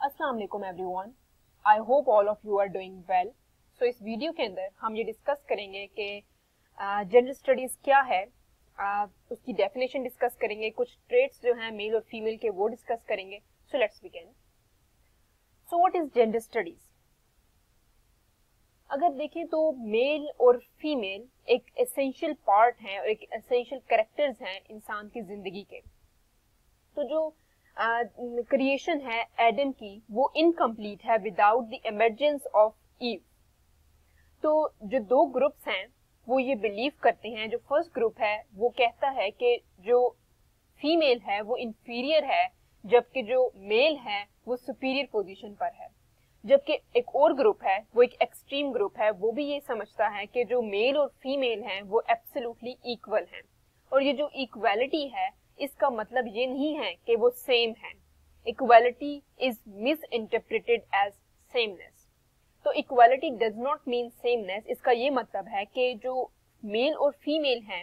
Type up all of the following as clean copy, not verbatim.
अस्सलाम वालेकुम everyone, I hope all of you are doing well. So इस video के अंदर हम ये डिस्कस करेंगे कि जेंडर स्टडीज़ क्या है, उसकी डेफिनेशन डिस्कस करेंगे, कुछ ट्रेट्स जो हैं मेल और फीमेल के वो डिस्कस करेंगे। So let's begin. So what is gender studies? अगर देखें तो मेल और फीमेल एक एसेंशियल पार्ट हैं और एक एसेंशियल कैरेक्टर्स हैं इंसान की जिंदगी के। तो जो क्रिएशन है एडम की वो इनकम्प्लीट है without the emergence of Eve. तो जो दो ग्रुप्स हैं वो ये बिलीव करते हैं, जो फर्स्ट ग्रुप है वो कहता है कि जो फीमेल है वो इंफीरियर है, जबकि जो मेल है वो सुपीरियर पोजीशन पर है। जबकि एक और ग्रुप है, वो एक एक्सट्रीम ग्रुप है, वो भी ये समझता है कि जो मेल और फीमेल हैं वो एब्सोल्युटली इक्वल हैं। और ये जो इक्वालिटी है इसका मतलब ये नहीं है कि वो सेम है। Equality is misinterpreted as sameness. तो equality does not mean sameness. इसका ये मतलब है कि जो मेल और फीमेल हैं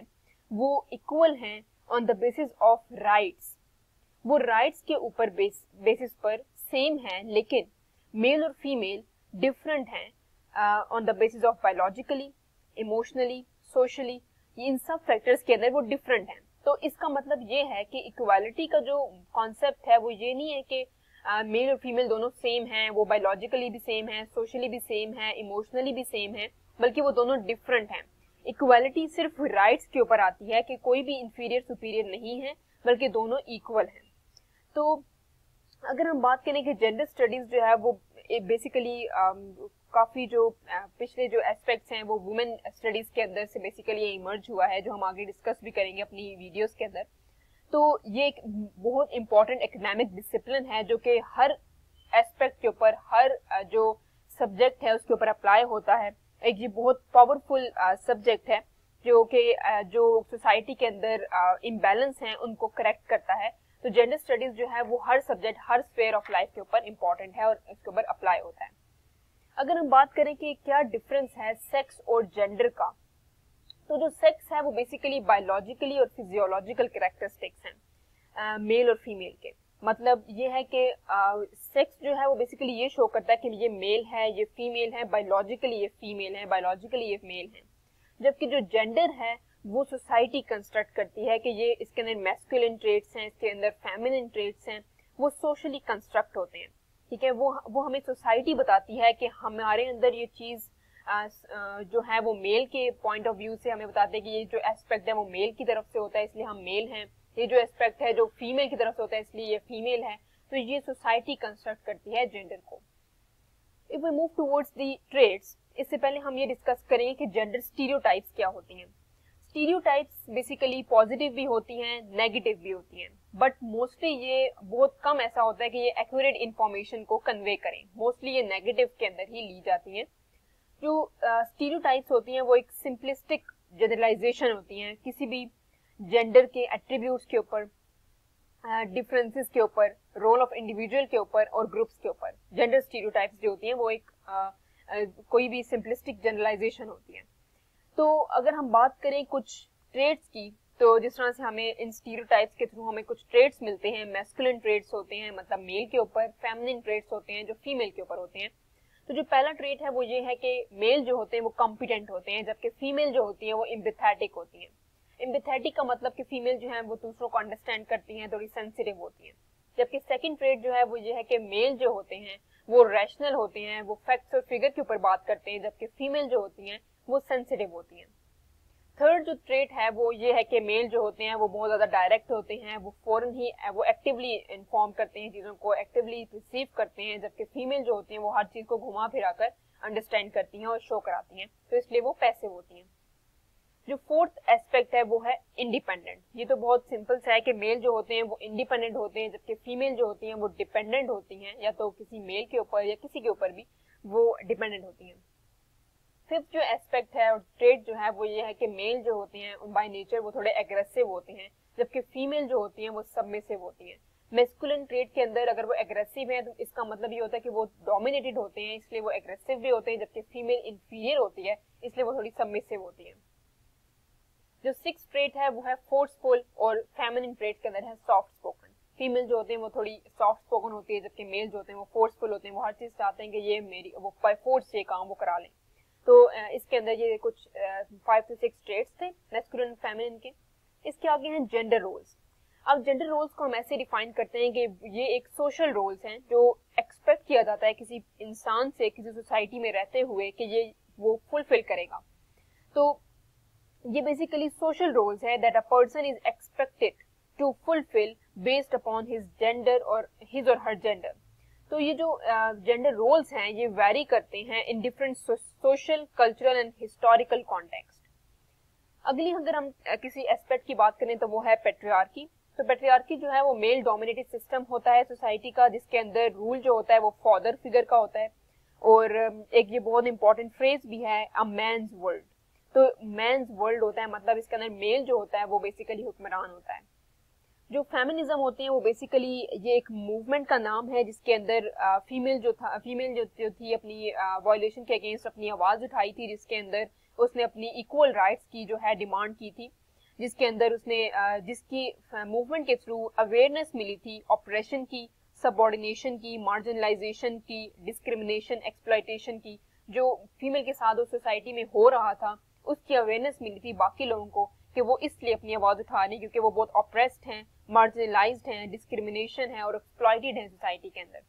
वो इक्वल हैं on the basis of rights. वो राइट्स के ऊपर बेसिस पर सेम हैं, लेकिन मेल और फीमेल डिफरेंट हैं on the basis of biologically, emotionally, socially. इन सब फैक्टर्स के अंदर वो डिफरेंट हैं। तो इसका मतलब ये है कि इक्वालिटी का जो कॉन्सेप्ट है वो ये नहीं है कि मेल और फीमेल दोनों सेम हैं, वो बायोलॉजिकली भी सेम है, सोशली भी सेम है, इमोशनली भी सेम है, बल्कि वो दोनों डिफरेंट हैं। इक्वालिटी सिर्फ राइट्स के ऊपर आती है कि कोई भी इंफीरियर सुपीरियर नहीं है, बल्कि दोनों इक्वल हैं। तो अगर हम बात करें कि जेंडर स्टडीज जो है वो बेसिकली काफी जो पिछले जो एस्पेक्ट्स हैं वो वुमेन स्टडीज के अंदर से बेसिकली इमर्ज हुआ है, जो हम आगे डिस्कस भी करेंगे अपनी वीडियोस के अंदर। तो ये एक बहुत इंपॉर्टेंट एकेडमिक डिसिप्लिन है जो कि हर एस्पेक्ट के ऊपर, हर जो सब्जेक्ट है उसके ऊपर अप्लाई होता है। एक ये बहुत पावरफुल सब्जेक्ट है जो कि जो सोसाइटी के अंदर इम्बैलेंस हैं उनको करेक्ट करता है। तो जेंडर स्टडीज जो है वो हर सब्जेक्ट, हर स्फेयर ऑफ लाइफ के ऊपर इम्पॉर्टेंट है और इसके ऊपर अप्लाई होता है। अगर हम बात करें कि क्या डिफरेंस है सेक्स और जेंडर का, तो जो सेक्स है वो बेसिकली बायोलॉजिकली और फिजियोलॉजिकल कैरेक्टरिस्टिक्स हैं मेल और फीमेल के। मतलब ये है कि सेक्स जो है वो बेसिकली ये शो करता है कि ये मेल है, ये फीमेल है, बायोलॉजिकली ये फीमेल है, बायोलॉजिकली ये मेल है। जबकि जो जेंडर है वो सोसाइटी कंस्ट्रक्ट करती है कि ये इसके अंदर मैस्कुलिन ट्रेट्स हैं, इसके अंदर फेमिनिन ट्रेट्स हैं, वो सोशली कंस्ट्रक्ट होते हैं। ठीक है, वो हमें सोसाइटी बताती है कि हमारे अंदर ये चीज जो है वो मेल के पॉइंट ऑफ व्यू से हमें बताते हैं कि ये जो एस्पेक्ट है वो मेल की तरफ से होता है इसलिए हम मेल हैं, ये जो एस्पेक्ट है जो फीमेल की तरफ से होता है इसलिए ये फीमेल है। तो ये सोसाइटी कंस्ट्रक्ट करती है जेंडर को। If we move towards the traits, इससे पहले हम ये डिस्कस करेंगे कि जेंडर स्टीरियोटाइप्स क्या होती हैं। स्टीरियोटाइप्स बेसिकली पॉजिटिव भी होती हैं, नेगेटिव भी होती हैं, बट मोस्टली ये बहुत कम ऐसा होता है कि ये एक्यूरेट इंफॉर्मेशन को कन्वे करें। मोस्टली ये नेगेटिव के अंदर ही ली जाती हैं। जो स्टीरियोटाइप्स होती हैं वो एक सिंपलिस्टिक जनरलाइजेशन होती हैं किसी भी जेंडर के एट्रीब्यूट्स के ऊपर, डिफरेंसेस के ऊपर, रोल ऑफ इंडिविजुअल के ऊपर और ग्रुप्स के ऊपर। जेंडर स्टीरियोटाइप्स जो होती हैं वो एक कोई भी सिंपलिस्टिक जनरलाइजेशन होती है। तो अगर हम बात करें कुछ ट्रेट्स की, तो जिस तरह से हमें इन स्टीरियोटाइप्स के थ्रू हमें कुछ ट्रेट्स मिलते हैं, मैस्कुलिन ट्रेट्स होते हैं मतलब मेल के ऊपर, फेमिनिन ट्रेट्स होते हैं जो फीमेल के ऊपर होते हैं। तो जो पहला ट्रेट है वो ये है कि मेल जो होते हैं वो कॉम्पिटेंट होते हैं, जबकि फीमेल जो होती है वो एम्पैथेटिक होती है। एम्पैथेटिक का मतलब कि फीमेल जो है वो दूसरों को अंडरस्टैंड करती हैं, थोड़ी सेंसिटिव होती हैं। जबकि सेकंड ट्रेट जो है वो ये है कि मेल जो होते हैं वो रैशनल होते हैं, वो फैक्ट्स और फिगर के ऊपर बात करते हैं, जबकि फीमेल जो होती हैं वो सेंसिटिव होती हैं। थर्ड जो ट्रेट है वो ये है कि मेल जो होते हैं वो बहुत ज्यादा डायरेक्ट होते हैं, वो फौरन ही वो एक्टिवली इन्फॉर्म करते हैं, चीजों को एक्टिवली रिसीव करते हैं, जबकि फीमेल जो होती हैं वो हर चीज को घुमा फिरा कर अंडरस्टैंड करती हैं और शो कराती हैं, तो इसलिए वो पैसिव होती हैं। जो फोर्थ एस्पेक्ट है वो है इंडिपेंडेंट। ये तो बहुत सिंपल सा है कि मेल जो होते हैं वो इंडिपेंडेंट होते हैं, जबकि फीमेल जो होती हैं वो डिपेंडेंट होती हैं, या तो किसी मेल के ऊपर या किसी के ऊपर भी वो डिपेंडेंट होती हैं। फिफ्थ जो एस्पेक्ट है और ट्रेट जो है वो ये है कि मेल जो होते हैं बाय नेचर वो थोड़े एग्रेसिव होते हैं, जबकि फीमेल जो होती हैं वो सबमिसिव होती हैं। मैस्कुलिन ट्रेट के अंदर अगर वो एग्रेसिव है तो इसका मतलब ये होता है कि वो डोमिनेटेड होते हैं इसलिए वो एग्रेसिव भी होते हैं, जबकि फीमेल इंफीरियर होती है इसलिए वो थोड़ी सबमिसिव होती है। जो सिक्स्थ ट्रेट है वो है फोर्सफुल और फेमिनिन ट्रेट के अंदर है सॉफ्ट स्पोकन। फीमेल जो होते हैं वो थोड़ी सॉफ्ट स्पोकन होती है, जबकि मेल जो होते हैं वो फोर्सफुल होते हैं, वो हर चीज़ चाहते हैं कि ये मेरी वो बाय फोर्स ये काम वो करा लें। तो इसके अंदर ये कुछ 5 से 6 ट्रेट्स थे मैस्कुलिन एंड फेमिनिन के। इसके आगे हैं जेंडर रोल्स। अब जेंडर रोल्स को हम ऐसे डिफाइन करते हैं कि ये एक सोशल रोल्स हैं जो एक्सपेक्ट किया जाता है किसी इंसान से किसी सोसाइटी में रहते हुए कि ये वो फुलफिल करेगा। तो ये बेसिकली सोशल रोल्स है that a person is expected to fulfil based upon his gender और हिज और हर जेंडर। तो ये जो जेंडर रोल्स हैं ये वैरी करते हैं in different social, cultural and historical context. अगली अगर हम किसी एस्पेक्ट की बात करें तो वो है पेट्रियार्की। तो पेट्रियार्की जो है वो मेल डोमिनेटेड सिस्टम होता है सोसाइटी का, जिसके अंदर रूल जो होता है वो फादर फिगर का होता है। और एक ये बहुत इंपॉर्टेंट फ्रेज भी है अ मैन्स वर्ल्ड। तो मैन्स वर्ल्ड होता है मतलब इसके अंदर मेल जो होता है वो बेसिकली हुक्मरान होता है। जो फेमिनिज्म होते हैं वो बेसिकली ये एक मूवमेंट का नाम है जिसके अंदर फीमेल जो थी अपनी वायलेशन के अगेंस्ट अपनी आवाज उठाई थी, जिसके अंदर उसने अपनी इक्वल राइट्स की जो है डिमांड की थी, जिसके अंदर उसने जिसकी मूवमेंट के थ्रू अवेयरनेस मिली थी ऑपरेशन की, सबऑर्डिनेशन की, मार्जिनलाइजेशन की, डिस्क्रिमिनेशन, एक्सप्लॉयटेशन की, जो फीमेल के साथ उस सोसाइटी में हो रहा था उसकी अवेयरनेस मिली थी बाकी लोगों को कि वो इसलिए अपनी आवाज उठा रही क्योंकि वो बहुत ऑप्रेस्ड हैं, मार्जिनलाइज्ड हैं, डिस्क्रिमिनेशन है और एक्सप्लॉयटेड हैं सोसाइटी के अंदर।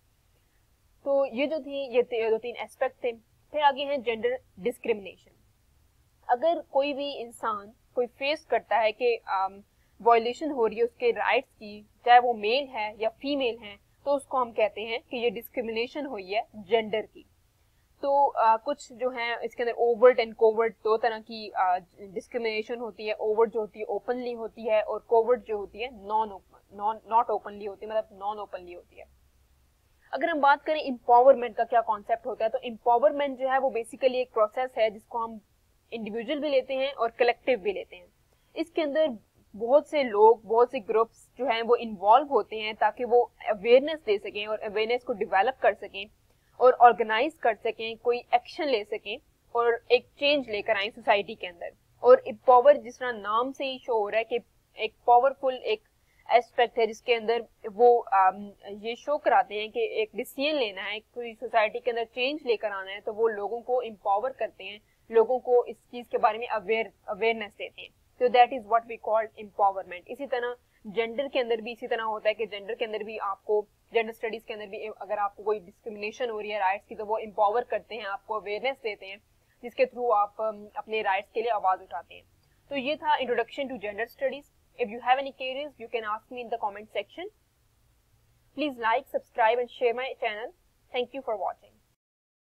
तो ये जो थी ये 2-3 एस्पेक्ट थे। फिर आगे हैं जेंडर डिस्क्रिमिनेशन। अगर कोई भी इंसान कोई फेस करता है कि वायलेशन हो रही है उसके राइट्स की, चाहे वो मेल है या फीमेल है, तो उसको हम कहते हैं कि ये डिस्क्रिमिनेशन हुई है जेंडर की। तो कुछ जो है इसके अंदर ओवर्ट एंड कोवर्ट दो तरह की डिस्क्रिमिनेशन होती है। ओवर्ट जो होती है ओपनली होती है और कोवर्ट जो होती है नॉट ओपनली होती है, मतलब नॉन ओपनली होती है। अगर हम बात करें एम्पावरमेंट का क्या कॉन्सेप्ट होता है, तो एम्पावरमेंट जो है वो बेसिकली एक प्रोसेस है जिसको हम इंडिविजुअल भी लेते हैं और कलेक्टिव भी लेते हैं। इसके अंदर बहुत से लोग, बहुत से ग्रुप्स जो हैं वो इन्वॉल्व होते हैं ताकि वो अवेयरनेस दे सकें और अवेयरनेस को डेवलप कर सकें और ऑर्गेनाइज कर सकें, कोई एक्शन ले सकें और एक चेंज लेकर आए सोसाइटी के अंदर। और पावर जिस तरह नाम से ही शो हो रहा है कि एक पावरफुल एक एस्पेक्ट है जिसके अंदर वो ये शो कराते हैं कि एक डिसीजन लेना है, कोई सोसाइटी के अंदर चेंज लेकर आना है, तो वो लोगों को एम्पावर करते हैं, लोगों को इस चीज के बारे में अवेयरनेस देते हैं। तो that is what we call empowerment. इसी तरह जेंडर के अंदर भी इसी तरह होता है कि जेंडर के अंदर भी आपको, जेंडर स्टडीज के अंदर भी अगर आपको कोई डिस्क्रिमिनेशन हो रही है राइट्स की, तो वो एम्पावर करते हैं, आपको अवेयरनेस देते हैं, जिसके थ्रू आप अपने राइट्स के लिए आवाज उठाते हैं। तो ये था introduction to gender studies. If you have any queries, you can ask me in the comment section. Please like, subscribe and share my channel. Thank you for watching.